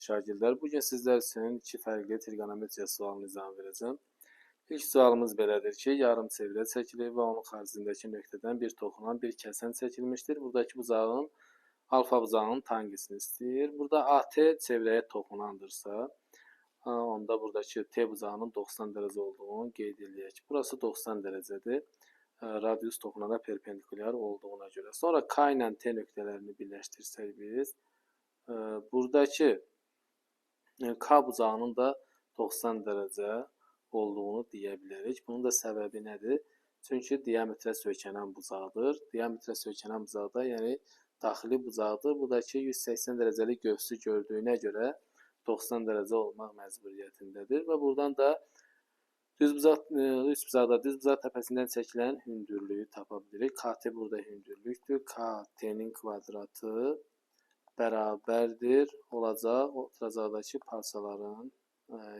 Şagirdler, bugün sizler üçün iki fərqli trigonometriya sualını izah verəcəm. İlk sualımız belədir ki, yarım çevrə çəkilir və onun xaricindəki nöqtədən bir toxunan bir kəsən çəkilmişdir. Buradakı buzağın alfa buzağının tangesini istəyir. Burada AT çevrəyə toxunandırsa, onda buradakı T buzağının 90 dərəcə olduğunu qeyd edək. Burası 90 dərəcədir. Radius toxunana perpendikulyar olduğuna görə. Sonra K ilə T nöqtələrini birləşdirsək biz, buradakı K buzağının da 90 dərəcə olduğunu deyə bilərik. Bunun da səbəbi nədir? Çünki diametrə söykənən buzaqdır. Diametrə söykənən buzaqda, yəni daxili buzaqdır. Buradakı 180 dərəcəlik qövsü gördüyünə görə 90 dərəcə olmaq məcburiyyətindədir və buradan da üst buzaqda düz buzaq təpəsindən çəkilən hündürlüyü tapa bilirik. KT burada hündürlükdür. KT-nin kvadratı bərabərdir olacaq oturacaqdakı parçaların,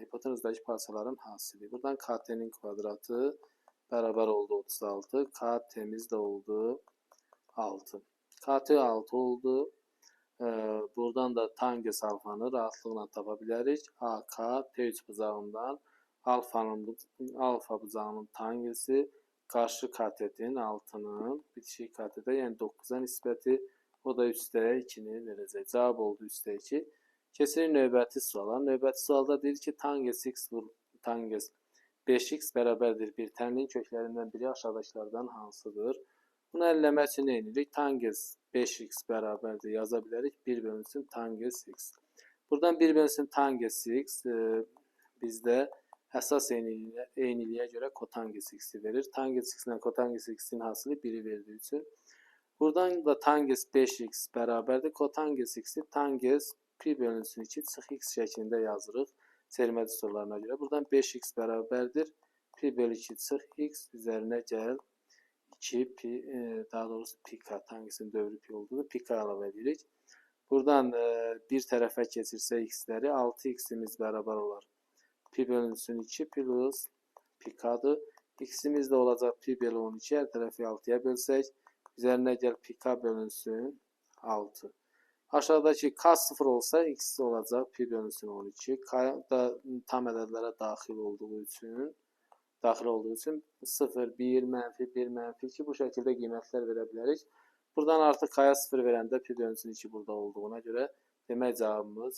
hipotenuzdakı parçaların hasili. Buradan KT-nin kvadratı bərabər oldu 36. KT-miz də oldu 6. KT 6 oldu. Buradan da tangens alfanı rahatlıqla tapa bilərik. AK T3 buzağından alfa buzağının tangesi qarşı katetin 6-nın bitişik katete, yəni 9-a nisbəti, o da 3/2-ni verəcək. Cavab oldu 3/2. Keçirik növbəti suala. Növbəti sualda deyir ki, tangens x tangens 5x bərabərdir bir tənliyin köklərindən biri aşağıdakılardan hansıdır? Bunu əlləmək üçün nə edirik? Tangens 5x bərabərdir yaza bilərik. 1 bölünsün tangens x. Buradan 1 bölünsün tangens x bizdə əsas eyniliyə görə kotangens x-i verir. Tangens x ilə kotangens x-in hasili 1-i verdiyi üçün. Buradan da tangens 5x bərabərdir. Kotangens x-i tangens pi bölünsün 2 çıx x şəklində yazırıq. Çevirməli sorularına görə. Buradan 5x bərabərdir. Pi bölü 2 çıx x üzərinə gəl 2 pi, daha doğrusu pi k. Tangesin dövrü pi olduğunu pi k əlavə edirik. Buradan bir tərəfə keçirsək x-ləri 6x-imiz bərabər olar. Pi bölünsün 2 plus pi k'dır. X'imiz də olacaq pi bölü 12. Hər tərəfi 6-ya bölsək, üzərinə gəl pi k bölünsün 6. Aşağıdakı k 0 olsa x olacaq pi bölünsün 12. K da tam ədədlərə daxil olduğu üçün 0, 1, mənfi 1, mənfi 2 bu şəkildə qiymətlər verə bilərik. Buradan artıq k-ya 0 verəndə pi bölünsün 2 burada olduğuna görə demək cavabımız